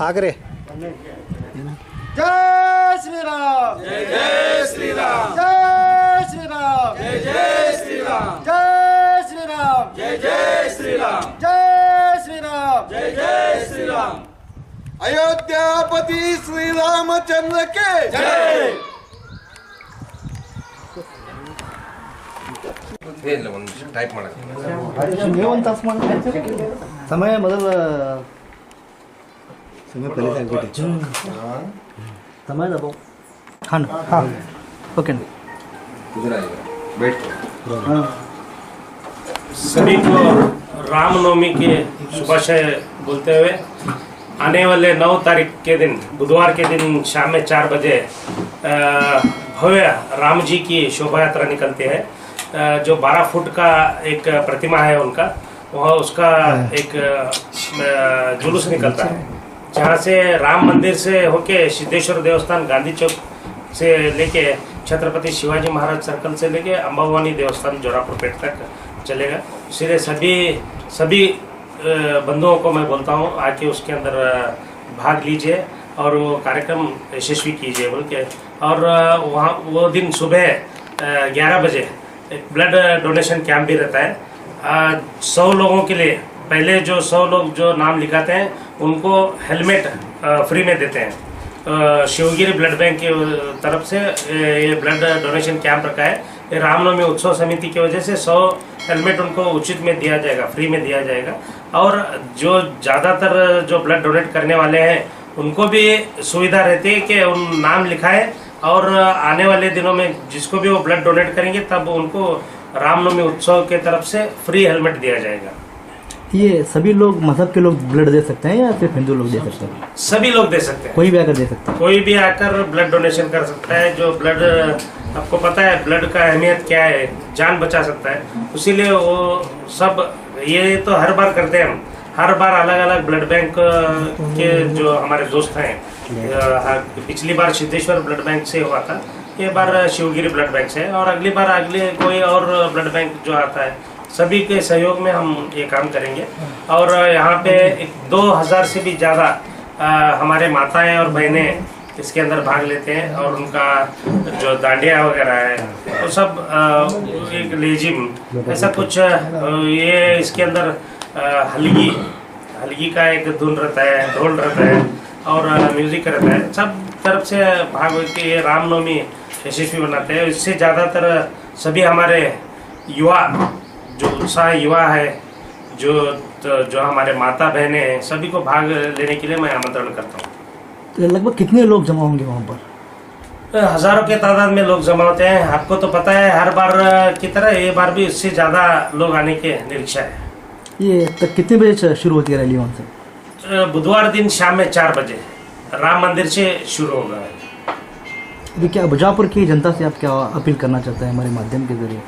ಹಾಗ್ರೆ जय श्री राम जय जय श्री राम जय श्री राम जय जय श्री राम जय श्री राम जय जय श्री राम जय श्री राम जय जय श्री राम अयोध्यापति श्री रामचंद्र के जय टाइप ಒಂದು ತಾಸು ಮಾಡಿ ಸಮಯ ಮೊದಲು समय पहले से आगे समय दबाओ हाँ हाँ ओके सभी को रामनवमी के शुभाशय बोलते हुए आने वाले 9 तारीख के दिन बुधवार के दिन शाम में 4 बजे भव्य राम जी की शोभा यात्रा निकलती है। जो 12 फुट का एक प्रतिमा है उनका, वह उसका एक जुलूस निकलता है, जहाँ से राम मंदिर से होके सिद्धेश्वर देवस्थान गांधी चौक से लेके छत्रपति शिवाजी महाराज सर्कल से लेके अंबाभवानी देवस्थान जोरापुर पेट तक चलेगा। इसलिए सभी बंधुओं को मैं बोलता हूँ आके उसके अंदर भाग लीजिए और वो कार्यक्रम यशस्वी कीजिए बोल के। और वहाँ वो दिन सुबह 11 बजे एक ब्लड डोनेशन कैंप भी रहता है। 100 लोगों के लिए पहले जो 100 लोग जो नाम लिखाते हैं उनको हेलमेट फ्री में देते हैं। शिवगिरी ब्लड बैंक की तरफ से ये ब्लड डोनेशन कैंप रखा है। ये रामनवमी उत्सव समिति की वजह से 100 हेलमेट उनको उचित में दिया जाएगा, फ्री में दिया जाएगा। और जो ज़्यादातर जो ब्लड डोनेट करने वाले हैं उनको भी सुविधा रहती है कि उन नाम लिखाएं और आने वाले दिनों में जिसको भी वो ब्लड डोनेट करेंगे तब उनको रामनवमी उत्सव के तरफ से फ्री हेलमेट दिया जाएगा। ये सभी लोग मजहब के लोग ब्लड दे सकते हैं या सिर्फ हिंदू लोग दे सकते हैं? सभी लोग दे सकते हैं, कोई भी आकर दे सकता है? कोई भी आकर ब्लड डोनेशन कर सकता है। जो ब्लड, आपको पता है ब्लड का अहमियत क्या है, जान बचा सकता है। इसीलिए वो सब ये तो हर बार करते हैं हम, हर बार अलग अलग ब्लड बैंक के जो हमारे दोस्त हैं, पिछली बार सिद्धेश्वर ब्लड बैंक से हुआ था, ये बार शिवगिरी ब्लड बैंक से, और अगली बार अगले कोई और ब्लड बैंक जो आता है, सभी के सहयोग में हम ये काम करेंगे। और यहाँ पे 2000 से भी ज़्यादा हमारे माताएं और बहनें इसके अंदर भाग लेते हैं। और उनका जो डांडिया वगैरह है वो सब एक लेजिम ऐसा कुछ ये इसके अंदर हलगी का एक धुन रहता है, ढोल रहता है और म्यूजिक रहता है। सब तरफ से भाग के ये रामनवमी यशस्वी बनाते हैं। इससे ज़्यादातर सभी हमारे युवा, जो उत्साह युवा है, जो हमारे माता बहनें हैं, सभी को भाग लेने के लिए मैं आमंत्रण करता हूँ। तो लगभग कितने लोग जमा होंगे वहाँ पर? हजारों के तादाद में लोग जमा होते हैं। आपको तो पता है हर बार की तरह ये बार भी इससे ज़्यादा लोग आने के निरीक्षा है। ये तक कितने बजे शुरू होती है रैली वहाँ से? बुधवार दिन शाम में 4 बजे राम मंदिर से शुरू होगा। अभी क्या बीजापुर की जनता से आप क्या अपील करना चाहते हैं हमारे माध्यम के जरिए?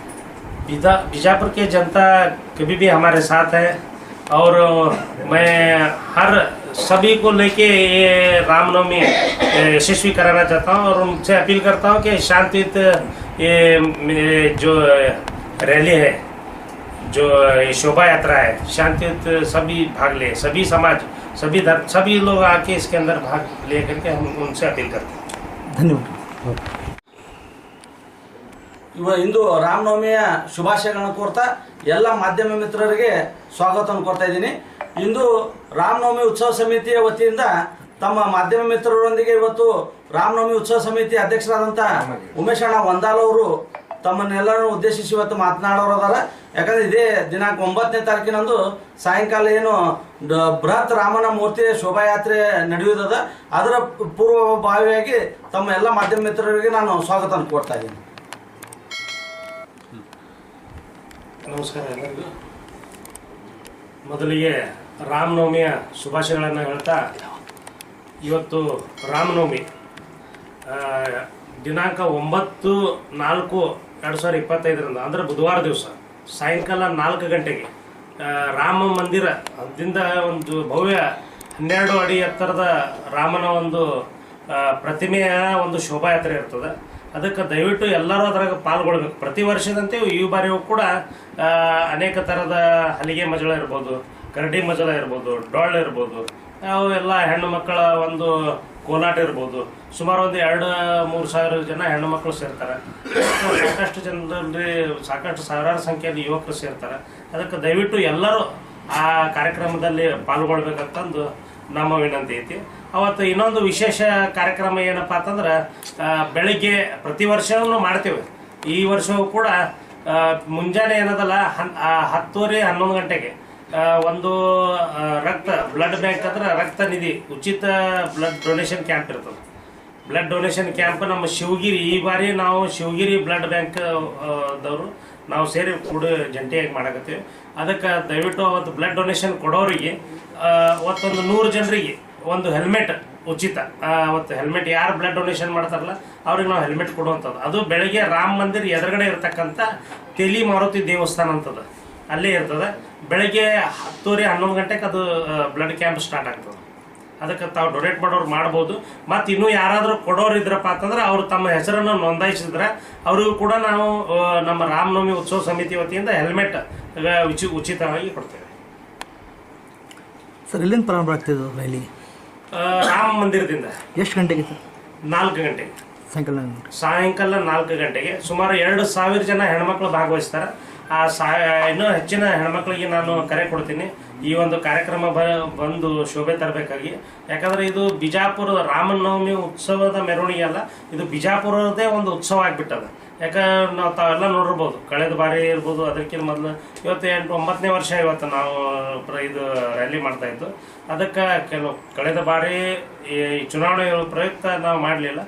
बीजापुर की जनता कभी भी हमारे साथ है और मैं हर सभी को लेके ये रामनवमी यशस्वी कराना चाहता हूँ और उनसे अपील करता हूँ कि शांतियुत ये जो रैली है, जो ये शोभा यात्रा है, शांतियुत सभी भाग ले, सभी समाज, सभी धर्म, सभी लोग आके इसके अंदर भाग ले करके हम उनसे अपील करते हैं। धन्यवाद। ಇಂದು ರಾಮನವಮಿಯ ಶುಭಾಶಯಗಳನ್ನು ಕೋರ್ತಾ ಎಲ್ಲ ಮಾಧ್ಯಮ ಮಿತ್ರರಿಗೆ ಸ್ವಾಗತವನ್ನು ಕೊಡ್ತಾ ಇದ್ದೀನಿ. ಇಂದು ರಾಮನವಮಿ ಉತ್ಸವ ಸಮಿತಿಯ ವತಿಯಿಂದ ತಮ್ಮ ಮಾಧ್ಯಮ ಮಿತ್ರರೊಂದಿಗೆ ಇವತ್ತು ರಾಮನವಮಿ ಉತ್ಸವ ಸಮಿತಿ ಅಧ್ಯಕ್ಷರಾದಂಥ ಉಮೇಶ್ ಅಣ್ಣ ವಂದಾಲ್ ಅವರು ತಮ್ಮನ್ನೆಲ್ಲರನ್ನು ಉದ್ದೇಶಿಸಿ ಇವತ್ತು ಮಾತನಾಡೋರದಾರ. ಯಾಕಂದ್ರೆ ಇದೇ ದಿನಾಂಕ 9ನೇ ತಾರೀಕಿನಂದು ಸಾಯಂಕಾಲ ಏನು ಬೃಹತ್ ರಾಮನ ಮೂರ್ತಿ ಶೋಭಾಯಾತ್ರೆ ನಡೆಯುವುದದ, ಅದರ ಪೂರ್ವಭಾವಿಯಾಗಿ ತಮ್ಮ ಎಲ್ಲ ಮಾಧ್ಯಮ ಮಿತ್ರರಿಗೆ ನಾನು ಸ್ವಾಗತವನ್ನು ಕೊಡ್ತಾ ಇದ್ದೀನಿ. ನಮಸ್ಕಾರ ಎಲ್ಲರಿಗೂ. ಮೊದಲಿಗೆ ರಾಮನವಮಿಯ ಶುಭಾಶಯಗಳನ್ನು ಹೇಳ್ತಾ, ಇವತ್ತು ರಾಮನವಮಿ ದಿನಾಂಕ 9/4/2025 ಅಂದರೆ ಬುಧವಾರ ದಿವಸ ಸಾಯಂಕಾಲ 4 ಗಂಟೆಗೆ ರಾಮ ಮಂದಿರದಿಂದ ಒಂದು ಭವ್ಯ 12 ಅಡಿ ಎತ್ತರದ ರಾಮನ ಒಂದು ಪ್ರತಿಮೆಯ ಒಂದು ಶೋಭಾಯಾತ್ರೆ ಇರ್ತದೆ. ಅದಕ್ಕೆ ದಯವಿಟ್ಟು ಎಲ್ಲರೂ ಅದರಾಗ ಪಾಲ್ಗೊಳ್ಬೇಕು. ಪ್ರತಿ ವರ್ಷದಂತೆ ಈ ಬಾರಿಯೂ ಕೂಡ ಅನೇಕ ಥರದ ಹಲಿಗೆ ಮಜಳ ಇರ್ಬೋದು, ಕರಡಿ ಮಜಳ ಇರ್ಬೋದು, ಡೊಳ್ಳು ಇರ್ಬೋದು, ಅವು ಎಲ್ಲ ಹೆಣ್ಣು ಮಕ್ಕಳ ಒಂದು ಕೋಲಾಟ ಇರ್ಬೋದು. ಸುಮಾರು ಒಂದು 2-3 ಸಾವಿರ ಜನ ಹೆಣ್ಣು ಮಕ್ಕಳು ಸೇರ್ತಾರೆ. ಸಾಕಷ್ಟು ಜನರಲ್ಲಿ ಸಾಕಷ್ಟು ಸಾವಿರಾರು ಸಂಖ್ಯೆಯಲ್ಲಿ ಯುವಕರು ಸೇರ್ತಾರೆ. ಅದಕ್ಕೆ ದಯವಿಟ್ಟು ಎಲ್ಲರೂ ಆ ಕಾರ್ಯಕ್ರಮದಲ್ಲಿ ಪಾಲ್ಗೊಳ್ಬೇಕಂತಂದು ನಮ್ಮ ವಿನಂತಿ ಐತಿ. ಅವತ್ತು ಇನ್ನೊಂದು ವಿಶೇಷ ಕಾರ್ಯಕ್ರಮ ಏನಪ್ಪ ಅಂತಂದ್ರೆ, ಬೆಳಿಗ್ಗೆ ಪ್ರತಿ ವರ್ಷವೂ ಮಾಡ್ತೇವೆ. ಈ ವರ್ಷವೂ ಕೂಡ ಮುಂಜಾನೆ ಏನದಲ್ಲ 10:30-11 ಗಂಟೆಗೆ ಒಂದು ಬ್ಲಡ್ ಬ್ಯಾಂಕ್ ಅಂದ್ರೆ ರಕ್ತ ನಿಧಿ ಉಚಿತ ಬ್ಲಡ್ ಡೊನೇಷನ್ ಕ್ಯಾಂಪ್ ಇರ್ತದೆ. ಬ್ಲಡ್ ಡೊನೇಷನ್ ಕ್ಯಾಂಪ್ ನಮ್ಮ ಶಿವಗಿರಿ, ಈ ಬಾರಿ ನಾವು ಶಿವಗಿರಿ ಬ್ಲಡ್ ಬ್ಯಾಂಕ್ ದವರು ನಾವು ಸೇರಿ ಕೂಡ ಜಂಟಿಯಾಗಿ ಮಾಡಕತ್ತೀವಿ. ಅದಕ್ಕೆ ದಯವಿಟ್ಟು ಅವತ್ತು ಬ್ಲಡ್ ಡೊನೇಷನ್ ಕೊಡೋರಿಗೆ ಅವತ್ತೊಂದು 100 ಜನರಿಗೆ ಒಂದು ಹೆಲ್ಮೆಟ್ ಉಚಿತ. ಅವತ್ತು ಹೆಲ್ಮೆಟ್ ಯಾರು ಬ್ಲಡ್ ಡೊನೇಷನ್ ಮಾಡ್ತಾರಲ್ಲ ಅವ್ರಿಗೆ ನಾವು ಹೆಲ್ಮೆಟ್ ಕೊಡುವಂಥದ್ದು. ಅದು ಬೆಳಗ್ಗೆ ರಾಮ ಮಂದಿರ ಎದುರುಗಡೆ ಇರ್ತಕ್ಕಂಥ ತೆಲಿ ಮಾರುತಿ ದೇವಸ್ಥಾನ ಅಂತದ, ಅಲ್ಲೇ ಇರ್ತದೆ. ಬೆಳಗ್ಗೆ 10:30-11 ಗಂಟೆಗೆ ಅದು ಬ್ಲಡ್ ಕ್ಯಾಂಪ್ ಸ್ಟಾರ್ಟ್ ಆಗ್ತದೆ. ಅದಕ್ಕೆ ತಾವು ಡೊನೇಟ್ ಮಾಡೋರು ಮಾಡ್ಬೋದು. ಮತ್ತು ಇನ್ನೂ ಯಾರಾದರೂ ಕೊಡೋರು ಇದ್ರಪ್ಪ ಅಂತಂದ್ರೆ ಅವರು ತಮ್ಮ ಹೆಸರನ್ನು ನೋಂದಾಯಿಸಿದ್ರೆ ಅವರಿಗೂ ಕೂಡ ನಾವು ನಮ್ಮ ರಾಮನವಮಿ ಉತ್ಸವ ಸಮಿತಿ ವತಿಯಿಂದ ಹೆಲ್ಮೆಟ್ ಉಚಿತವಾಗಿ ಕೊಡ್ತೇವೆ. ಸರ್ ಎಲ್ಲಿಂದ ಪ್ರಾರಂಭ ಆಗ್ತಿದ್ದು ರ್ಯಾಲಿ? ರಾಮ ಮಂದಿರದಿಂದ. ಎಷ್ಟು ಗಂಟೆಗೆ ಸರ್? 4 ಗಂಟೆಗೆ ಸಾಯಂಕಾಲ 4 ಗಂಟೆಗೆ. ಸುಮಾರು 2,000 ಜನ ಹೆಣ್ಮಕ್ಳು ಭಾಗವಹಿಸ್ತಾರೆ. ಇನ್ನೂ ಹೆಚ್ಚಿನ ಹೆಣ್ಮಕ್ಳಿಗೆ ನಾನು ಕರೆ ಕೊಡ್ತೀನಿ ಈ ಒಂದು ಕಾರ್ಯಕ್ರಮ ಬಂದು ಶೋಭೆ ತರಬೇಕಾಗಿ. ಯಾಕಂದರೆ ಇದು ಬಿಜಾಪುರ ರಾಮನವಮಿ ಉತ್ಸವದ ಮೆರವಣಿಗೆ ಅಲ್ಲ, ಇದು ಬಿಜಾಪುರದೇ ಒಂದು ಉತ್ಸವ ಆಗಿಬಿಟ್ಟದ. ಯಾಕಂದ್ರೆ ನಾವು ತಾವೆಲ್ಲ ನೋಡಿರ್ಬೋದು, ಕಳೆದ ಬಾರಿ ಇರ್ಬೋದು, ಅದಕ್ಕಿಂತ ಮೊದಲು ಇವತ್ತು 8-9ನೇ ವರ್ಷ ಇವತ್ತು ನಾವು ಇದು ರ್ಯಾಲಿ ಮಾಡ್ತಾ ಇದ್ದು. ಅದಕ್ಕೆ ಕಳೆದ ಬಾರಿ ಈ ಚುನಾವಣೆ ಪ್ರಯುಕ್ತ ನಾವು ಮಾಡಲಿಲ್ಲ.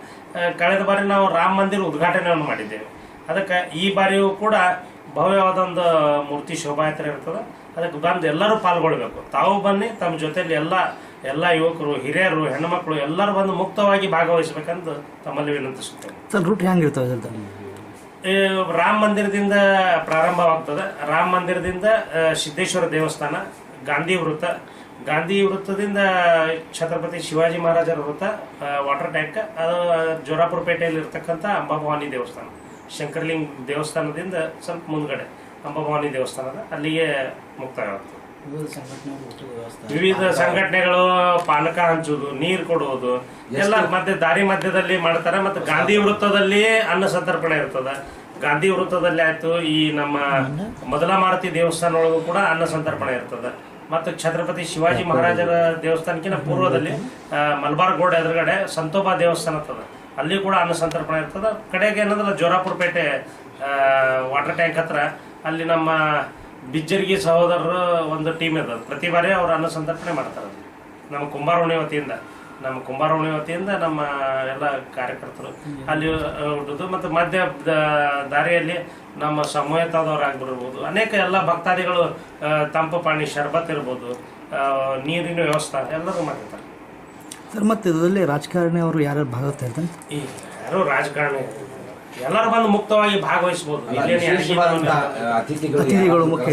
ಕಳೆದ ಬಾರಿ ನಾವು ರಾಮ ಮಂದಿರ ಉದ್ಘಾಟನೆಯನ್ನು ಮಾಡಿದ್ದೇವೆ. ಅದಕ್ಕೆ ಈ ಬಾರಿಯೂ ಕೂಡ ಭವ್ಯವಾದೊಂದು ಮೂರ್ತಿ ಶೋಭಾಯಾತ್ರೆ ಇರ್ತದೆ. ಅದಕ್ಕೆ ಬಂದು ಎಲ್ಲರೂ ಪಾಲ್ಗೊಳ್ಬೇಕು. ತಾವು ಬನ್ನಿ, ತಮ್ಮ ಜೊತೆಯಲ್ಲಿ ಎಲ್ಲ ಯುವಕರು, ಹಿರಿಯರು, ಹೆಣ್ಣುಮಕ್ಕಳು ಎಲ್ಲರೂ ಬಂದು ಮುಕ್ತವಾಗಿ ಭಾಗವಹಿಸಬೇಕಂತ ತಮ್ಮಲ್ಲಿ ವಿನಂತಿಸುತ್ತೇವೆ. ಸರ್ ರೂಟ್ ಹೆಂಗಿರ್ತವೆ? ರಾಮ ಮಂದಿರದಿಂದ ಪ್ರಾರಂಭವಾಗ್ತದೆ. ರಾಮ ಮಂದಿರದಿಂದ ಸಿದ್ದೇಶ್ವರ ದೇವಸ್ಥಾನ, ಗಾಂಧಿ ವೃತ್ತದಿಂದ ಛತ್ರಪತಿ ಶಿವಾಜಿ ಮಹಾರಾಜರ ವೃತ್ತ, ವಾಟರ್ ಟ್ಯಾಂಕ್, ಅದು ಜೋರಾಪುರ ಪೇಟೆಯಲ್ಲಿ ಇರ್ತಕ್ಕಂಥ ಅಂಬಾಭವಾನಿ ದೇವಸ್ಥಾನ, ಶಂಕರಲಿಂಗ ದೇವಸ್ಥಾನದಿಂದ ಸ್ವಲ್ಪ ಮುಂದ್ಗಡೆ ಅಂಬಾಭವಾನಿ ದೇವಸ್ಥಾನದ ಅಲ್ಲಿಗೆ ಮುಕ್ತಾಯವಾಗ್ತದೆ. ವಿವಿಧ ಸಂಘಟನೆಗಳು ಪಾನಕ ಹಂಚುವುದು, ನೀರು ಕೊಡುವುದು ಎಲ್ಲ ದಾರಿ ಮಧ್ಯದಲ್ಲಿ ಮಾಡ್ತಾರೆ. ಮತ್ತು ಗಾಂಧಿ ವೃತ್ತದಲ್ಲಿ ಅನ್ನ ಸಂತರ್ಪಣೆ ಇರ್ತದೆ. ಗಾಂಧಿ ವೃತ್ತದಲ್ಲಿ ಆಯ್ತು, ಈ ನಮ್ಮ ಮೊದಲ ಮಾರುತಿ ದೇವಸ್ಥಾನ ಒಳಗೂ ಕೂಡ ಅನ್ನ ಸಂತರ್ಪಣೆ ಇರ್ತದೆ. ಮತ್ತು ಛತ್ರಪತಿ ಶಿವಾಜಿ ಮಹಾರಾಜರ ದೇವಸ್ಥಾನಕ್ಕಿಂತ ಪೂರ್ವದಲ್ಲಿ ಮಲಬಾರ್ ಗೋಡ್ ಎದುರುಗಡೆ ಸಂತೋಬಾ ದೇವಸ್ಥಾನ ಇರ್ತದೆ, ಅಲ್ಲಿ ಕೂಡ ಅನ್ನ ಸಂತರ್ಪಣೆ ಇರ್ತದೆ. ಕಡೆಗೆ ಏನಂದ್ರೆ ಜೋರಾಪುರ ಪೇಟೆ ವಾಟರ್ ಟ್ಯಾಂಕ್ ಹತ್ರ ಅಲ್ಲಿ ನಮ್ಮ ಬಿಜ್ಜರ್ಗಿ ಸಹೋದರರು ಒಂದು ಟೀಮ್ ಇರ್ತದೆ. ಪ್ರತಿ ಬಾರಿ ಅವರು ಅನ್ನ ಸಂತರ್ಪಣೆ ಮಾಡ್ತಾರೆ. ನಮ್ಮ ಕುಂಬಾರವಣಿ ವತಿಯಿಂದ ನಮ್ಮ ಎಲ್ಲ ಕಾರ್ಯಕರ್ತರು ಅಲ್ಲಿ ಹುಟ್ಟುದು. ಮತ್ತು ಮಧ್ಯ ದಾರಿಯಲ್ಲಿ ನಮ್ಮ ಸಮೂಹದವ್ರು ಆಗ್ಬಿರ್ಬೋದು, ಅನೇಕ ಎಲ್ಲ ಭಕ್ತಾದಿಗಳು ತಂಪು ಪಾಣಿ ಶರ್ಬತ್ ಇರ್ಬೋದು, ನೀರಿನ ವ್ಯವಸ್ಥೆ ಎಲ್ಲರೂ ಮಾಡಿರ್ತಾರೆ. ಸರ್ ಮತ್ತೆ ಇದರಲ್ಲಿ ರಾಜಕಾರಣಿ ಅವರು ಯಾರು ಭಾಗವಹಿಸ್ತಾರೆ? ಯಾರು ರಾಜಕಾರಣಿ ಎಲ್ಲರೂ ಬಂದು ಮುಕ್ತವಾಗಿ ಭಾಗವಹಿಸಬಹುದು. ಅತಿಥಿಗಳು ಮುಖ್ಯ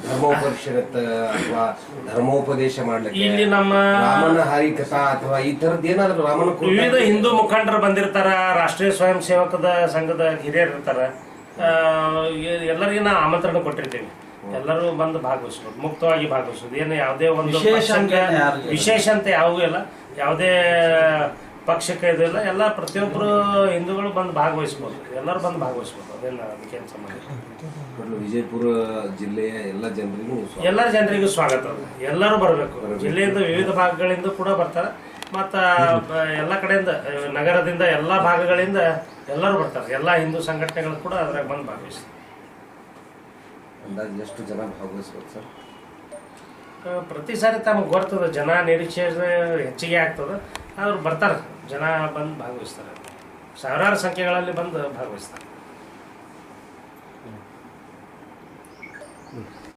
ಧರ್ಮೋಪರಿಷತ್ ಅಥವಾ ಧರ್ಮೋಪದೇಶ ಮಾಡ್ಲಿಕ್ಕೆ ಇಲ್ಲಿ ನಮ್ಮ ರಾಮನ ಹರಿಕಥಾ ಅಥವಾ ಈ ತರದ್ ಏನಾದ್ರು ರಾಮನ ವಿವಿಧ ಹಿಂದೂ ಮುಖಂಡರು ಬಂದಿರ್ತಾರ, ರಾಷ್ಟ್ರೀಯ ಸ್ವಯಂ ಸೇವಕದ ಸಂಘದ ಹಿರಿಯರು ಇರ್ತಾರ. ಎಲ್ಲರಿಗೂ ನಾವು ಆಮಂತ್ರಣ ಕೊಟ್ಟಿರ್ತೀವಿ. ಎಲ್ಲರೂ ಬಂದು ಭಾಗವಹಿಸ್ಬೋದು, ಮುಕ್ತವಾಗಿ ಭಾಗವಹಿಸೋದು. ಏನು ಯಾವುದೇ ಒಂದು ವಿಶೇಷ ಅಂತ ಯಾವುದೂ ಇಲ್ಲ, ಯಾವುದೇ ಪಕ್ಷಕ್ಕೆ ಇದು ಇಲ್ಲ. ಎಲ್ಲ ಪ್ರತಿಯೊಬ್ಬರು ಹಿಂದೂಗಳು ಬಂದು ಭಾಗವಹಿಸ್ಬೋದು, ಎಲ್ಲರೂ ಬಂದು ಭಾಗವಹಿಸ್ಬೋದು. ಅದೇನು ಅದಕ್ಕೇನು ಸಂಬಂಧ. ವಿಜಯಪುರ ಜಿಲ್ಲೆಯ ಎಲ್ಲ ಜನರಿಗೂ ಸ್ವಾಗತ. ಎಲ್ಲರೂ ಬರಬೇಕು. ಜಿಲ್ಲೆಯಿಂದ ವಿವಿಧ ಭಾಗಗಳಿಂದ ಕೂಡ ಬರ್ತಾರೆ. ಮತ್ತು ಎಲ್ಲ ಕಡೆಯಿಂದ, ನಗರದಿಂದ ಎಲ್ಲ ಭಾಗಗಳಿಂದ ಎಲ್ಲರೂ ಬರ್ತಾರೆ. ಎಲ್ಲ ಹಿಂದೂ ಸಂಘಟನೆಗಳು ಕೂಡ ಅದ್ರಾಗ ಬಂದು ಭಾಗವಹಿಸ್ತಾರೆ. ಅಂದಾಜು ಎಷ್ಟು ಜನ ಭಾಗವಹಿಸ್ಬೇಕು ಸರ್? ಪ್ರತಿ ಸಾರಿ ತಮಗೆ ಬರ್ತದೆ, ಜನ ನಿರೀಕ್ಷೆ ಹೆಚ್ಚಿಗೆ ಆಗ್ತದೆ. ಅವ್ರು ಬರ್ತಾರೆ, ಜನ ಬಂದು ಭಾಗವಹಿಸ್ತಾರೆ. ಸಾವಿರಾರು ಸಂಖ್ಯೆಗಳಲ್ಲಿ ಬಂದು ಭಾಗವಹಿಸ್ತಾರೆ.